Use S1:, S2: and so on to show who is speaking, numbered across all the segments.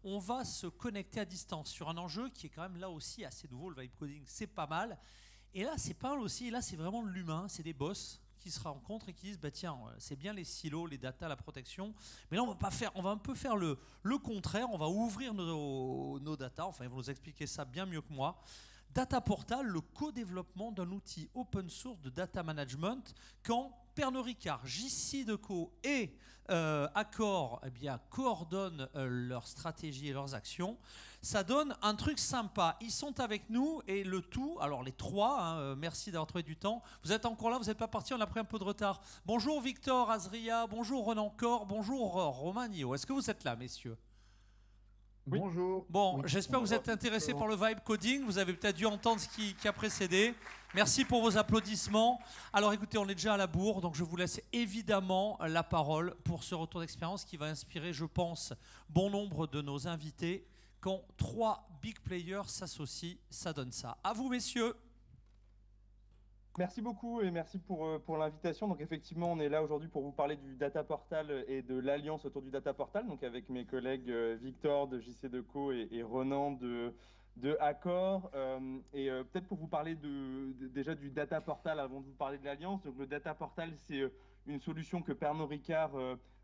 S1: on va se connecter à distance sur un enjeu qui est quand même là aussi assez nouveau. Le vibe coding, c'est pas mal. Et là, c'est pas mal aussi. Et là, c'est vraiment de l'humain. C'est des boss qui se rencontrent et qui disent bah tiens, c'est bien les silos, les data, la protection, mais là on va pas faire, on va un peu faire le contraire. On va ouvrir nos data. Enfin, ils vont nous expliquer ça bien mieux que moi. Data Portal, le co-développement d'un outil open source de data management quand Pernod Ricard, JC Deco et Accor eh bien, coordonnent leurs stratégies et leurs actions. Ça donne un truc sympa. Ils sont avec nous et le tout, alors les trois, hein, merci d'avoir trouvé du temps. Vous êtes encore là, vous n'êtes pas partis, on a pris un peu de retard. Bonjour Victor, Azria, bonjour Renan Cor, bonjour Romain Nio. Est-ce que vous êtes là, messieurs?
S2: Oui,
S3: Bonjour.
S1: Bon,
S3: Oui,
S1: j'espère
S3: on
S1: que
S3: est
S1: vous
S3: là.
S1: êtes intéressés par le vibe coding. Vous avez peut-être dû entendre ce qui a précédé. Merci pour vos applaudissements. Alors écoutez, on est déjà à la bourre, donc je vous laisse évidemment la parole pour ce retour d'expérience qui va inspirer, je pense, bon nombre de nos invités. Quand trois big players s'associent, ça donne ça. À vous, messieurs.
S2: merci beaucoup et merci pour l'invitation. Donc effectivement, on est là aujourd'hui pour vous parler du Data Portal et de l'alliance autour du Data Portal, donc avec mes collègues Victor de JC Deco et Ronan de Accor. Peut-être pour vous parler déjà du Data Portal avant de vous parler de l'alliance. Donc le Data Portal, c'est une solution que Pernod Ricard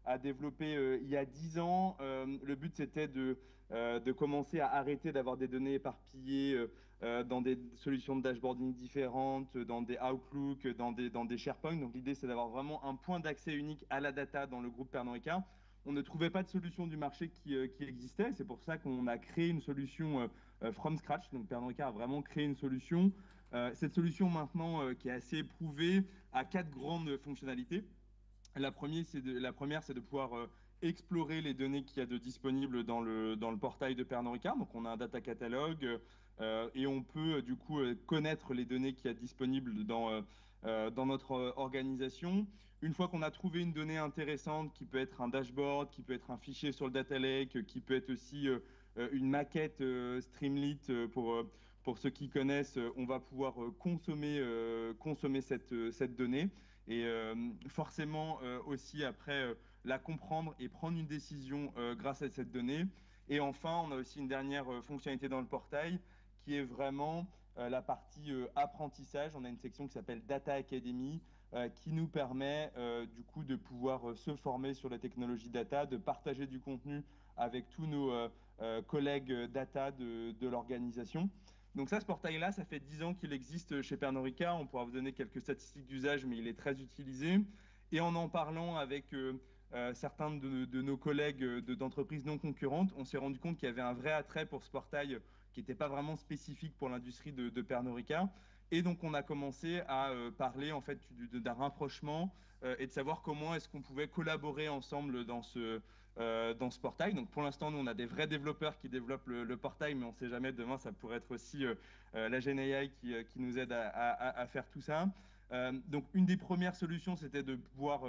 S2: a développée il y a 10 ans. Le but, c'était de commencer à arrêter d'avoir des données éparpillées dans des solutions de dashboarding différentes, dans des Outlook, dans des SharePoint. Donc l'idée, c'est d'avoir vraiment un point d'accès unique à la data dans le groupe Pernod Ricard. On ne trouvait pas de solution du marché qui existait. C'est pour ça qu'on a créé une solution from scratch. Donc Pernod Ricard a vraiment créé une solution. Cette solution maintenant, qui est assez éprouvée, a 4 grandes fonctionnalités. La première, c'est de pouvoir explorer les données qu'il y a de disponibles dans le portail de Pernod Ricard. Donc, on a un data catalogue et on peut du coup connaître les données qu'il y a disponibles dans notre organisation. Une fois qu'on a trouvé une donnée intéressante, qui peut être un dashboard, qui peut être un fichier sur le data lake, qui peut être aussi une maquette Streamlit pour ceux qui connaissent, on va pouvoir consommer cette donnée et forcément aussi après la comprendre et prendre une décision grâce à cette donnée. Et enfin, on a aussi une dernière fonctionnalité dans le portail qui est vraiment la partie apprentissage. On a une section qui s'appelle Data Academy qui nous permet du coup de pouvoir se former sur la technologie data, de partager du contenu avec tous nos collègues data de l'organisation. Donc ça, ce portail-là, ça fait 10 ans qu'il existe chez Pernod Ricard. On pourra vous donner quelques statistiques d'usage, mais il est très utilisé. Et en parlant avec certains de nos collègues d'entreprises non concurrentes, on s'est rendu compte qu'il y avait un vrai attrait pour ce portail qui n'était pas vraiment spécifique pour l'industrie de Pernod Ricard. Et donc, on a commencé à parler en fait d'un rapprochement et de savoir comment est-ce qu'on pouvait collaborer ensemble dans ce portail. Donc pour l'instant, nous, on a des vrais développeurs qui développent le portail, mais on ne sait jamais, demain, ça pourrait être aussi la GenAI qui nous aide à faire tout ça. Donc une des premières solutions, c'était de pouvoir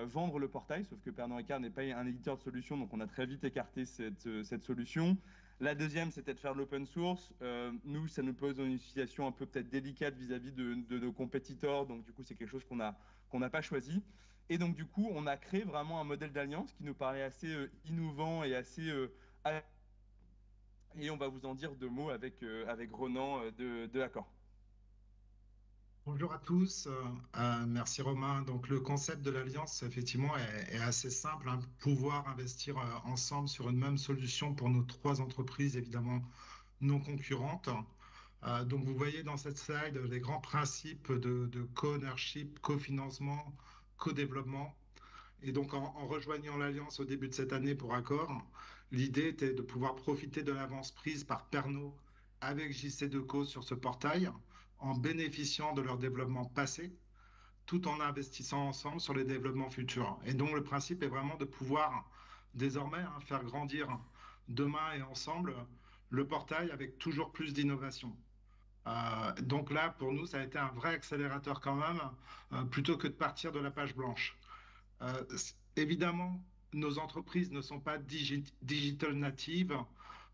S2: vendre le portail, sauf que Pernod Ricard n'est pas un éditeur de solution, donc on a très vite écarté cette solution. La deuxième, c'était de faire de l'open source. Nous, ça nous pose une situation un peu peut-être délicate vis-à-vis de nos compétiteurs, donc du coup, c'est quelque chose qu'on n'a pas choisi. Et donc, du coup, on a créé vraiment un modèle d'alliance qui nous paraît assez innovant et assez. Et on va vous en dire 2 mots avec Ronan de Accor.
S3: Bonjour à tous. Merci Romain. Donc le concept de l'alliance, effectivement, est assez simple, hein. Pouvoir investir ensemble sur une même solution pour nos trois entreprises, évidemment non concurrentes. Donc vous voyez dans cette slide les grands principes de co-ownership, co-financement, co-développement. Et donc en rejoignant l'alliance au début de cette année pour Accor, l'idée était de pouvoir profiter de l'avance prise par Pernod avec JC Deco sur ce portail en bénéficiant de leur développement passé, tout en investissant ensemble sur les développements futurs. Et donc le principe est vraiment de pouvoir désormais faire grandir demain et ensemble le portail avec toujours plus d'innovation. Donc là, pour nous, ça a été un vrai accélérateur quand même, plutôt que de partir de la page blanche. Évidemment, nos entreprises ne sont pas digital natives,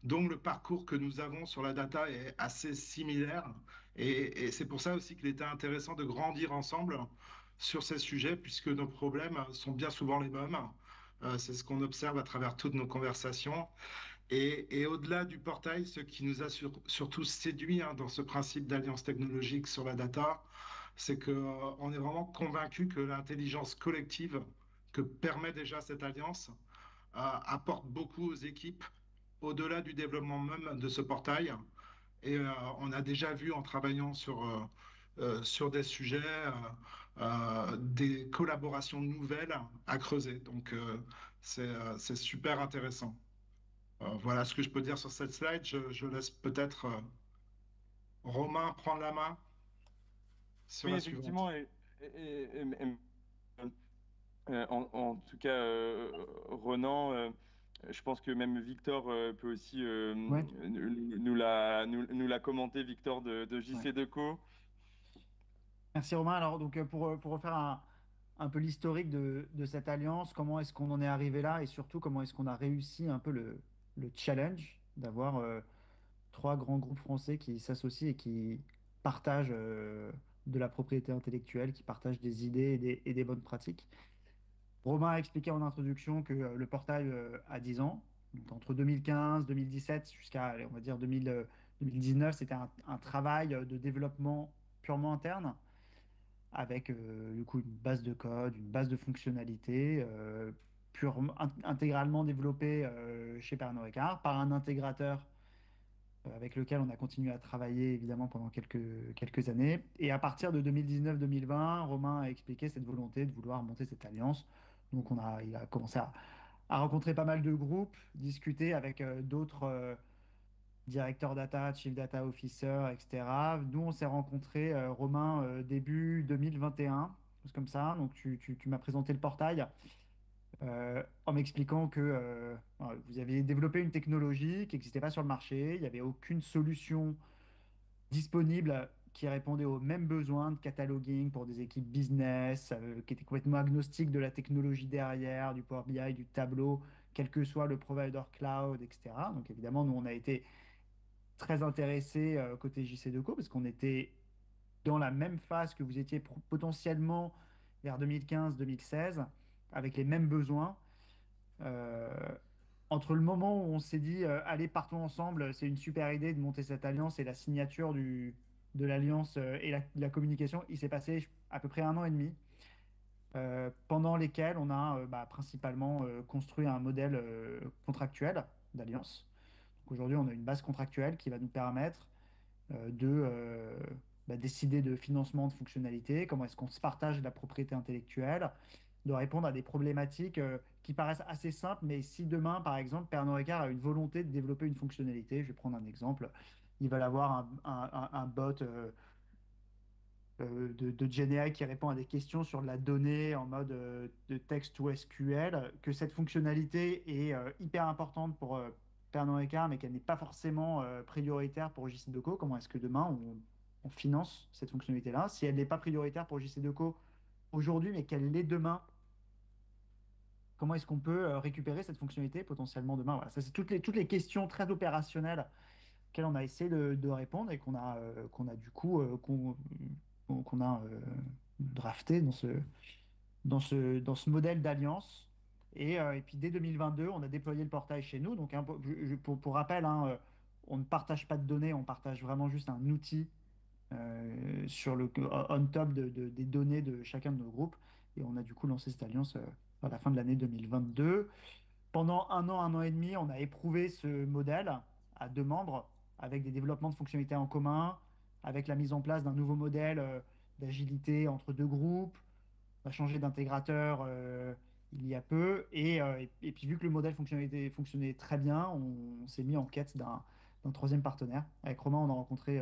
S3: donc le parcours que nous avons sur la data est assez similaire. Et c'est pour ça aussi qu'il était intéressant de grandir ensemble sur ces sujets, puisque nos problèmes sont bien souvent les mêmes. C'est ce qu'on observe à travers toutes nos conversations. Et au-delà du portail, ce qui nous a surtout séduit dans ce principe d'alliance technologique sur la data, c'est qu'on est vraiment convaincu que l'intelligence collective que permet déjà cette alliance apporte beaucoup aux équipes au-delà du développement même de ce portail. Et on a déjà vu en travaillant sur des sujets, des collaborations nouvelles à creuser. Donc, c'est super intéressant. Voilà ce que je peux dire sur cette slide. Je laisse peut-être Romain prendre la main sur
S2: Oui,
S3: la suivante.
S2: effectivement. En tout cas, Ronan, je pense que même Victor peut aussi
S4: Ouais,
S2: nous la commenter, Victor de
S4: ouais.
S2: JC Deco.
S4: Merci Romain. Alors, donc, pour refaire un peu l'historique de cette alliance, comment est-ce qu'on en est arrivé là et surtout comment est-ce qu'on a réussi un peu le challenge d'avoir trois grands groupes français qui s'associent et qui partagent de la propriété intellectuelle, qui partagent des idées et des bonnes pratiques. Romain a expliqué en introduction que le portail a 10 ans, donc entre 2015, 2017 jusqu'à, allez, on va dire, 2019, c'était un travail de développement purement interne avec du coup une base de code, une base de fonctionnalités intégralement développée chez Pernod Ricard par un intégrateur avec lequel on a continué à travailler évidemment pendant quelques années. Et à partir de 2019-2020, Romain a expliqué cette volonté de vouloir monter cette alliance. Donc il a commencé à rencontrer pas mal de groupes, discuter avec d'autres directeurs data, chief data officer, etc. Nous, on s'est rencontrés, Romain, début 2021, chose comme ça. Donc tu m'as présenté le portail en m'expliquant que vous aviez développé une technologie qui n'existait pas sur le marché, il n'y avait aucune solution disponible qui répondait aux mêmes besoins de cataloging pour des équipes business, qui étaient complètement agnostiques de la technologie derrière, du Power BI, du tableau, quel que soit le provider cloud, etc. Donc évidemment, nous, on a été très intéressés côté JC Deco parce qu'on était dans la même phase que vous étiez potentiellement vers 2015-2016 avec les mêmes besoins. Euh, Entre le moment où on s'est dit allez, partons ensemble, c'est une super idée de monter cette alliance et la signature de l'alliance et la communication, il s'est passé à peu près 1 an et demi, pendant lesquels on a principalement construit un modèle contractuel d'alliance. Donc aujourd'hui, on a une base contractuelle qui va nous permettre de décider de financement de fonctionnalités, comment est-ce qu'on se partage la propriété intellectuelle, de répondre à des problématiques qui paraissent assez simples, mais si demain, par exemple, Pernod Ricard a une volonté de développer une fonctionnalité, je vais prendre un exemple, ils veulent avoir un bot de GenAI qui répond à des questions sur la donnée en mode de texte ou SQL, que cette fonctionnalité est hyper importante pour Pernod Ricard, mais qu'elle n'est pas forcément prioritaire pour JC Deco. Comment est-ce que demain on finance cette fonctionnalité-là? Si elle n'est pas prioritaire pour JC Deco aujourd'hui, mais qu'elle l'est demain, comment est-ce qu'on peut récupérer cette fonctionnalité potentiellement demain? Voilà, ça, c'est toutes les questions très opérationnelles auxquelles on a essayé de répondre et qu'on a du coup qu'on a drafté dans ce modèle d'alliance. Et puis dès 2022, on a déployé le portail chez nous. Donc, pour rappel, on ne partage pas de données, on partage vraiment juste un outil sur on top des données de chacun de nos groupes. Et on a du coup lancé cette alliance à la fin de l'année 2022. Pendant 1 an et demi, on a éprouvé ce modèle à 2 membres avec des développements de fonctionnalités en commun, avec la mise en place d'un nouveau modèle d'agilité entre deux groupes. On a changé d'intégrateur il y a peu. Et puis, vu que le modèle fonctionnait très bien, on s'est mis en quête d'un troisième partenaire. Avec Romain, on a rencontré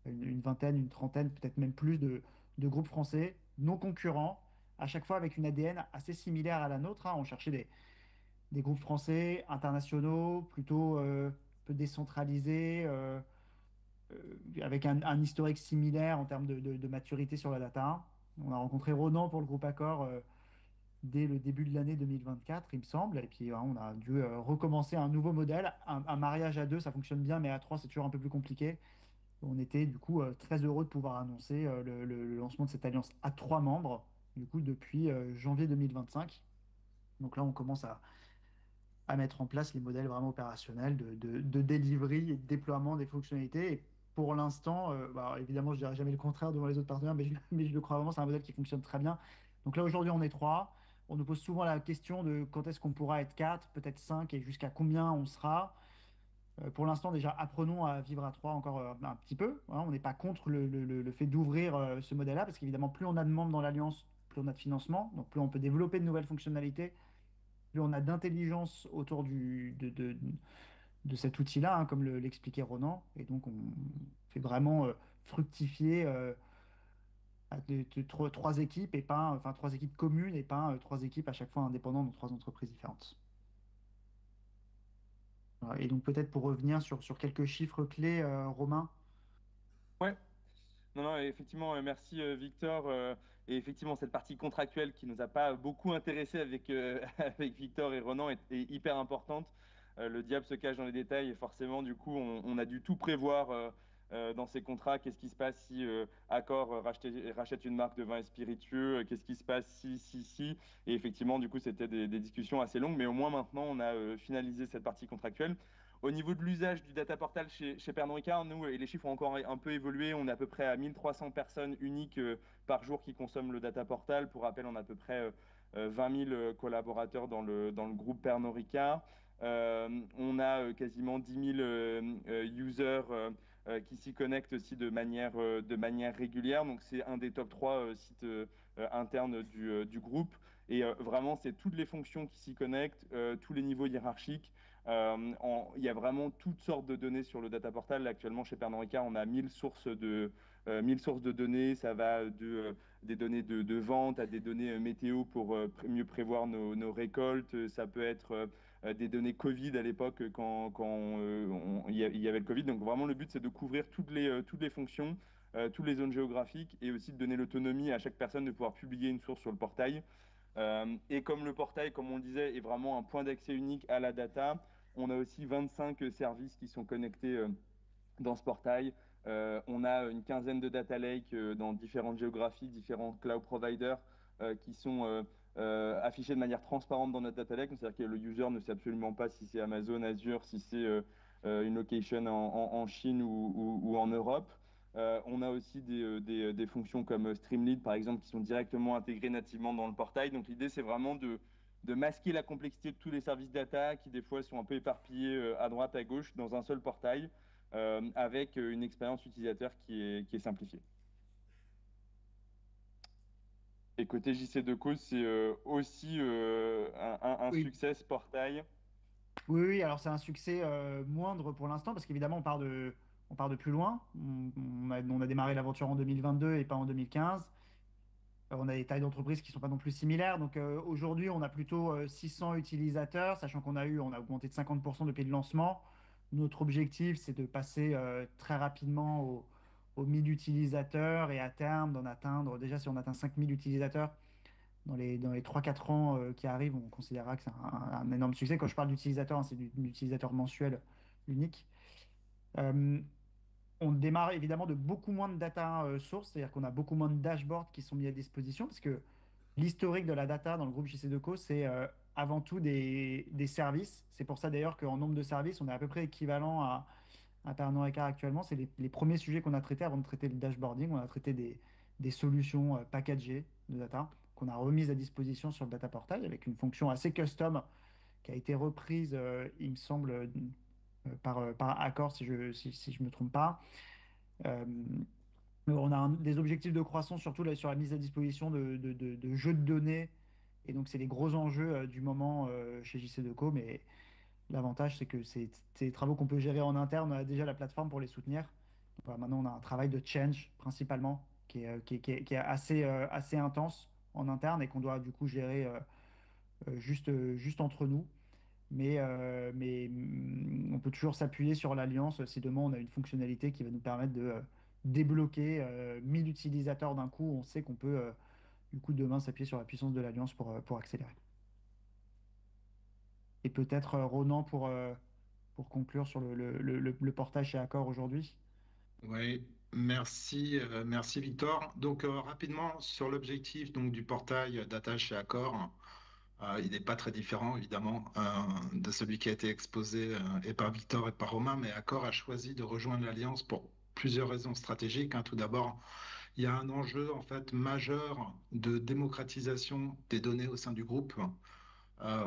S4: une vingtaine, une trentaine, peut-être même plus de groupes français non concurrents, à chaque fois avec une ADN assez similaire à la nôtre. On cherchait des groupes français internationaux, plutôt peu décentralisés, avec un historique similaire en termes de maturité sur la data. On a rencontré Ronan pour le groupe Accor dès le début de l'année 2024, il me semble. Et puis, on a dû recommencer un nouveau modèle. Un mariage à deux, ça fonctionne bien, mais à trois, c'est toujours un peu plus compliqué. On était du coup très heureux de pouvoir annoncer le lancement de cette alliance à 3 membres, du coup, depuis janvier 2025. Donc là, on commence à à mettre en place les modèles vraiment opérationnels de delivery et de déploiement des fonctionnalités. Et pour l'instant, évidemment, je dirais jamais le contraire devant les autres partenaires, mais je le crois vraiment, c'est un modèle qui fonctionne très bien. Donc là, aujourd'hui, on est trois. On nous pose souvent la question de quand est-ce qu'on pourra être quatre, peut-être cinq, et jusqu'à combien on sera. Pour l'instant, déjà, apprenons à vivre à trois encore un petit peu, hein. On n'est pas contre le fait d'ouvrir ce modèle-là, parce qu'évidemment, plus on a de membres dans l'alliance, plus on a de financement, donc plus on peut développer de nouvelles fonctionnalités, plus on a d'intelligence autour de cet outil-là, hein, comme l'expliquait Ronan. Et donc, on fait vraiment fructifier trois équipes et pas, enfin, trois équipes communes et pas trois équipes à chaque fois indépendantes dans trois entreprises différentes. Voilà. Et donc, peut-être pour revenir sur quelques chiffres clés, Romain.
S2: Ouais. Non, non, effectivement, merci Victor. Et effectivement, cette partie contractuelle qui nous a pas beaucoup intéressé avec, avec Victor et Ronan est hyper importante. Le diable se cache dans les détails et forcément, du coup, on a dû tout prévoir dans ces contrats. Qu'est-ce qui se passe si Accor rachète une marque de vin et spiritueux? Qu'est-ce qui se passe si? Et effectivement, du coup, c'était des discussions assez longues, mais au moins maintenant, on a finalisé cette partie contractuelle. Au niveau de l'usage du data portal chez Pernod Ricard, nous, et les chiffres ont encore un peu évolué, on est à peu près à 1300 personnes uniques par jour qui consomment le data portal. Pour rappel, on a à peu près 20 000 collaborateurs dans le groupe Pernod Ricard. On a quasiment 10 000 users qui s'y connectent aussi de manière régulière. Donc, c'est un des top 3 sites internes du groupe. Et vraiment, c'est toutes les fonctions qui s'y connectent, tous les niveaux hiérarchiques. Il y a vraiment toutes sortes de données sur le data portal. Actuellement, chez Pernod Ricard, on a 1000 sources de données. Ça va des données de vente à des données météo pour mieux prévoir nos récoltes. Ça peut être des données Covid à l'époque quand il y avait le Covid. Donc vraiment, le but, c'est de couvrir toutes les fonctions, toutes les zones géographiques et aussi de donner l'autonomie à chaque personne de pouvoir publier une source sur le portail. Et comme le portail, comme on le disait, est vraiment un point d'accès unique à la data, on a aussi 25 services qui sont connectés dans ce portail. On a une quinzaine de data lakes dans différentes géographies, différents cloud providers qui sont affichés de manière transparente dans notre data lake. C'est-à-dire que le user ne sait absolument pas si c'est Amazon, Azure, si c'est une location en Chine ou en Europe. On a aussi des fonctions comme Streamlit, par exemple, qui sont directement intégrées nativement dans le portail. Donc l'idée, c'est vraiment de masquer la complexité de tous les services data qui, des fois, sont un peu éparpillés à droite, à gauche, dans un seul portail, avec une expérience utilisateur qui est simplifiée. Et côté JC2Co, c'est aussi un
S4: Oui.
S2: succès, ce portail.
S4: Oui, oui, alors c'est un succès moindre pour l'instant parce qu'évidemment on part de plus loin. On a démarré l'aventure en 2022 et pas en 2015. On a des tailles d'entreprise qui ne sont pas non plus similaires. Donc aujourd'hui, on a plutôt 600 utilisateurs, sachant on a augmenté de 50% depuis le lancement. Notre objectif, c'est de passer très rapidement aux 1000 utilisateurs et à terme d'en atteindre, déjà si on atteint 5000 utilisateurs dans les 3-4 ans qui arrivent, on considérera que c'est un énorme succès. Quand je parle d'utilisateurs, hein, c'est d'utilisateurs mensuels uniques. Euh, on démarre évidemment de beaucoup moins de data sources, c'est-à-dire qu'on a beaucoup moins de dashboards qui sont mis à disposition, parce que l'historique de la data dans le groupe JC2Co, c'est avant tout des services. C'est pour ça d'ailleurs qu'en nombre de services, on est à peu près équivalent à Pernod Ricard actuellement. C'est les premiers sujets qu'on a traités avant de traiter le dashboarding. On a traité des solutions packagées de data qu'on a remises à disposition sur le data portal avec une fonction assez custom qui a été reprise, il me semble, par Accor, si je me trompe pas. Euh, on a des objectifs de croissance, surtout là, sur la mise à disposition de jeux de données. Et donc, c'est les gros enjeux du moment chez JC2Co. Mais l'avantage, c'est que c'est des travaux qu'on peut gérer en interne. On a déjà la plateforme pour les soutenir. Donc, voilà, maintenant, on a un travail de change principalement qui est assez intense en interne et qu'on doit du coup gérer juste entre nous. On peut toujours s'appuyer sur l'alliance si demain on a une fonctionnalité qui va nous permettre de débloquer 1000 utilisateurs d'un coup. On sait qu'on peut du coup demain s'appuyer sur la puissance de l'alliance pour accélérer. Et peut-être Ronan pour conclure sur le portage chez Accor aujourd'hui.
S3: Oui, merci Victor. Donc rapidement sur l'objectif donc du portail data chez Accor. Il n'est pas très différent, évidemment, de celui qui a été exposé et par Victor et par Romain, mais Accor a choisi de rejoindre l'Alliance pour plusieurs raisons stratégiques, hein. Tout d'abord, il y a un enjeu en fait majeur de démocratisation des données au sein du groupe.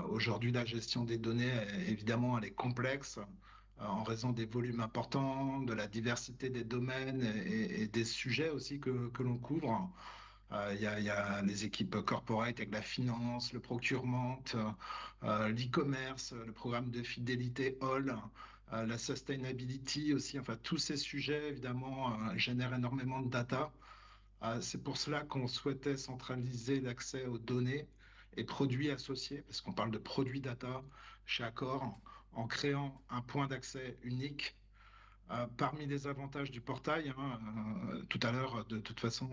S3: Aujourd'hui, la gestion des données, évidemment, elle est complexe en raison des volumes importants, de la diversité des domaines et des sujets aussi que l'on couvre. Il y a les équipes corporate avec la finance, le procurement, l'e-commerce, le programme de fidélité All, la sustainability aussi. Enfin, tous ces sujets, évidemment, génèrent énormément de data. C'est pour cela qu'on souhaitait centraliser l'accès aux données et produits associés, parce qu'on parle de produits data chez Accor, en créant un point d'accès unique. Parmi les avantages du portail, hein, tout à l'heure, de toute façon,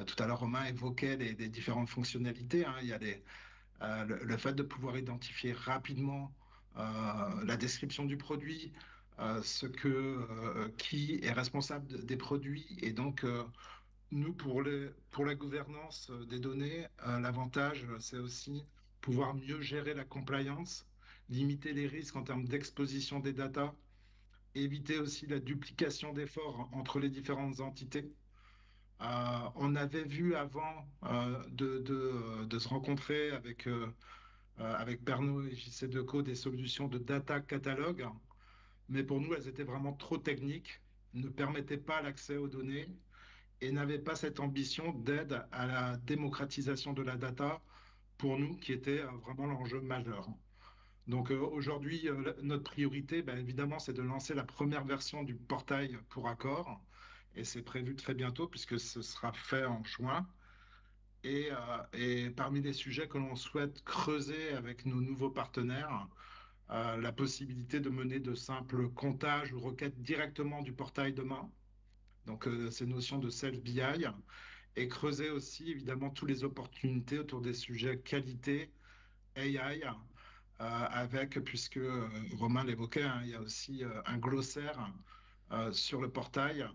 S3: tout à l'heure, Romain évoquait les différentes fonctionnalités, hein. Il y a le fait de pouvoir identifier rapidement la description du produit, qui est responsable des produits, et donc nous, pour la gouvernance des données, l'avantage, c'est aussi pouvoir mieux gérer la compliance, limiter les risques en termes d'exposition des datas, éviter aussi la duplication d'efforts entre les différentes entités. On avait vu avant de se rencontrer avec Pernod et JC Deco des solutions de data catalogue, mais pour nous, elles étaient vraiment trop techniques, ne permettaient pas l'accès aux données et n'avaient pas cette ambition d'aide à la démocratisation de la data pour nous, qui était vraiment l'enjeu majeur. Donc aujourd'hui, notre priorité, ben, évidemment, c'est de lancer la première version du portail pour Accor. Et c'est prévu très bientôt puisque ce sera fait en juin. Et parmi les sujets que l'on souhaite creuser avec nos nouveaux partenaires, la possibilité de mener de simples comptages ou requêtes directement du portail demain. Donc ces notions de self-BI et creuser aussi évidemment toutes les opportunités autour des sujets qualité, AI, avec, puisque Romain l'évoquait, hein, il y a aussi un glossaire sur le portail,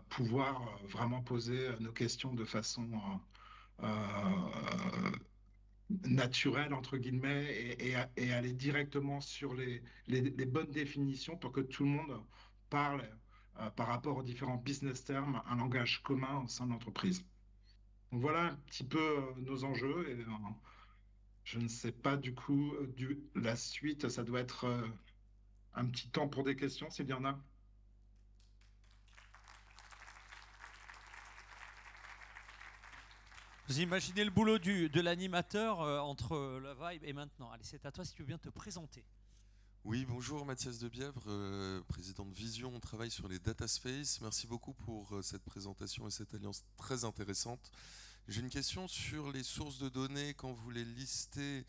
S3: pouvoir vraiment poser nos questions de façon naturelle, entre guillemets, et aller directement sur les bonnes définitions pour que tout le monde parle par rapport aux différents business termes, un langage commun au sein de l'entreprise. Donc voilà un petit peu nos enjeux. Et, je ne sais pas du coup, la suite, ça doit être un petit temps pour des questions, s'il y en a.
S1: Vous imaginez le boulot de l'animateur entre la vibe et maintenant. Allez, c'est à toi si tu veux bien te présenter.
S5: Oui, bonjour, Mathias Debièvre, président de Vision. On travaille sur les data space. Merci beaucoup pour cette présentation et cette alliance très intéressante. J'ai une question sur les sources de données. Quand vous les listez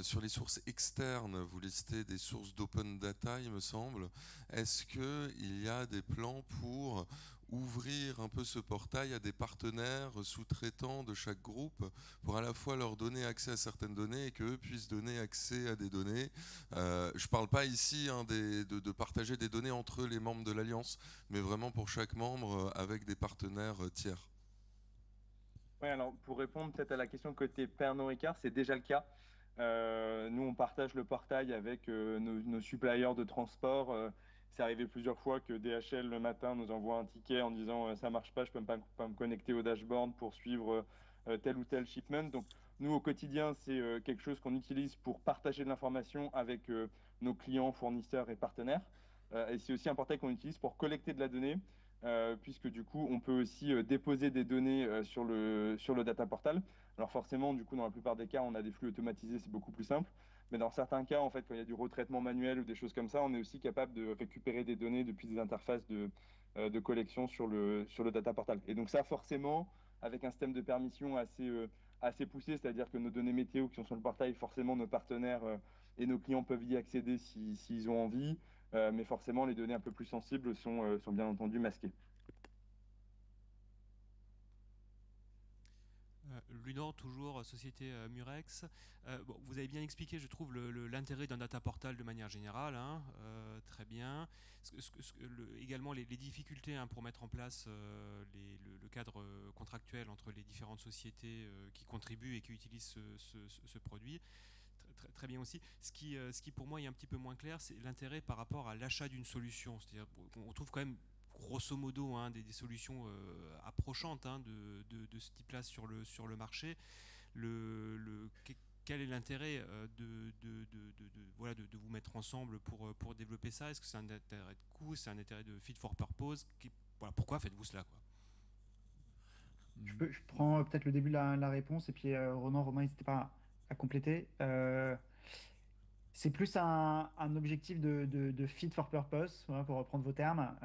S5: sur les sources externes, vous listez des sources d'open data, il me semble. Est-ce qu'il y a des plans pour ouvrir un peu ce portail à des partenaires sous-traitants de chaque groupe pour à la fois leur donner accès à certaines données et qu'eux puissent donner accès à des données. Je ne parle pas ici de partager des données entre les membres de l'Alliance, mais vraiment pour chaque membre avec des partenaires tiers.
S2: Oui, alors pour répondre peut-être à la question côté Pernod Ricard, c'est déjà le cas. Nous, on partage le portail avec nos suppliers de transport. C'est arrivé plusieurs fois que DHL le matin nous envoie un ticket en disant ça marche pas, je peux pas me connecter au dashboard pour suivre tel ou tel shipment. Donc nous, au quotidien, c'est quelque chose qu'on utilise pour partager de l'information avec nos clients, fournisseurs et partenaires. Et c'est aussi un portail qu'on utilise pour collecter de la donnée. Puisque du coup, on peut aussi déposer des données sur le data portal. Alors forcément, du coup, dans la plupart des cas, on a des flux automatisés, c'est beaucoup plus simple. Mais dans certains cas, en fait, quand il y a du retraitement manuel ou des choses comme ça, on est aussi capable de récupérer des données depuis des interfaces de collection sur le data portal. Et donc ça, forcément, avec un système de permission assez poussé, c'est-à-dire que nos données météo qui sont sur le portail, forcément, nos partenaires et nos clients peuvent y accéder s'ils ont envie. Mais forcément, les données un peu plus sensibles sont bien entendu masquées.
S6: Lunan, toujours société Murex. Bon, vous avez bien expliqué, je trouve, l'intérêt d'un data portal de manière générale. Hein, très bien. Également les difficultés pour mettre en place le cadre contractuel entre les différentes sociétés qui contribuent et qui utilisent ce produit. Très bien aussi. Ce qui pour moi est un petit peu moins clair, c'est l'intérêt par rapport à l'achat d'une solution. C'est-à-dire on trouve quand même grosso modo des solutions approchantes de ce type-là sur le marché. Quel est l'intérêt de vous mettre ensemble pour développer ça? Est-ce que c'est un intérêt de coût, c'est un intérêt de fit for purpose? Pourquoi faites-vous cela, quoi?
S4: Je prends peut-être le début de la réponse et puis Romain, n'hésitez pas à compléter. C'est plus un objectif de fit for purpose, voilà, pour reprendre vos termes.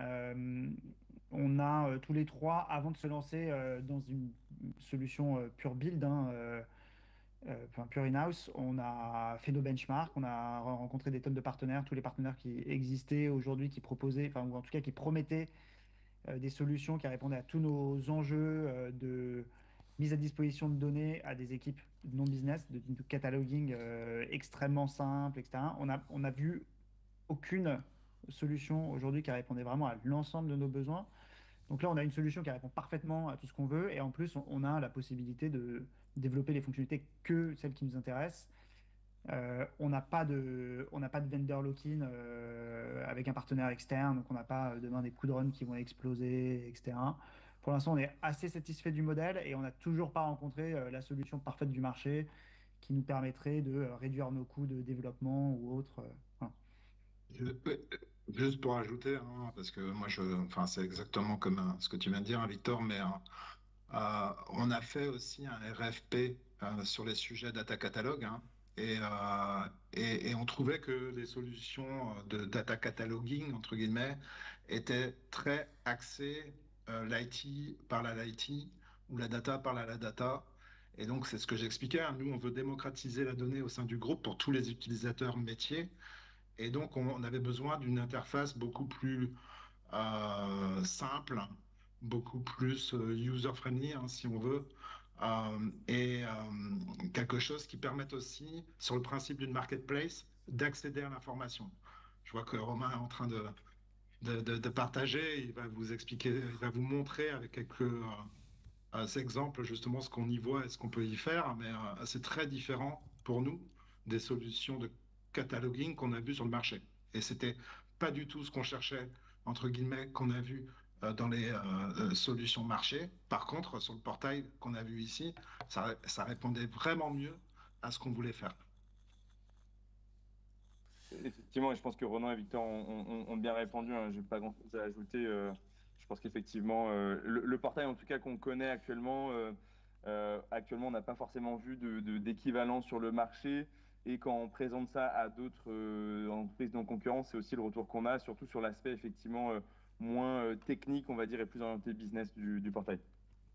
S4: On a tous les trois, avant de se lancer dans une solution pure build, enfin pure in-house, on a fait nos benchmarks, on a rencontré des tonnes de partenaires, tous les partenaires qui existaient aujourd'hui, qui proposaient, enfin, ou en tout cas qui promettaient des solutions qui répondaient à tous nos enjeux de mise à disposition de données à des équipes non business, de cataloging extrêmement simple, etc. On a vu aucune solution aujourd'hui qui répondait vraiment à l'ensemble de nos besoins. Donc là, on a une solution qui répond parfaitement à tout ce qu'on veut et en plus, on a la possibilité de développer les fonctionnalités que celles qui nous intéressent. On n'a pas de vendor lock-in avec un partenaire externe, donc on n'a pas demain des coûts de run qui vont exploser, etc. Pour l'instant, on est assez satisfait du modèle et on n'a toujours pas rencontré la solution parfaite du marché qui nous permettrait de réduire nos coûts de développement ou autre. Voilà.
S3: Juste pour ajouter, parce que moi, enfin, c'est exactement comme ce que tu viens de dire, Victor, mais on a fait aussi un RFP sur les sujets data catalog, et on trouvait que les solutions de data cataloging, entre guillemets, étaient très axées l'IT par la l'IT ou la data par la data. Et donc, c'est ce que j'expliquais. Nous, on veut démocratiser la donnée au sein du groupe pour tous les utilisateurs métiers. Et donc, on avait besoin d'une interface beaucoup plus simple, beaucoup plus user-friendly, si on veut, et quelque chose qui permette aussi, sur le principe d'une marketplace, d'accéder à l'information. Je vois que Romain est en train de partager, il va vous expliquer, il va vous montrer avec quelques exemples justement ce qu'on y voit et ce qu'on peut y faire, mais c'est très différent pour nous des solutions de cataloging qu'on a vues sur le marché. Et c'était pas du tout ce qu'on cherchait, entre guillemets, qu'on a vu dans les solutions marché. Par contre, sur le portail qu'on a vu ici, ça répondait vraiment mieux à ce qu'on voulait faire.
S2: Effectivement, et je pense que Ronan et Victor ont bien répondu. Je n'ai pas grand-chose à ajouter. Je pense qu'effectivement, le portail, en tout cas, qu'on connaît actuellement, on n'a pas forcément vu d'équivalent sur le marché. Et quand on présente ça à d'autres entreprises non concurrentes, c'est aussi le retour qu'on a, surtout sur l'aspect effectivement moins technique, on va dire, et plus orienté business du portail.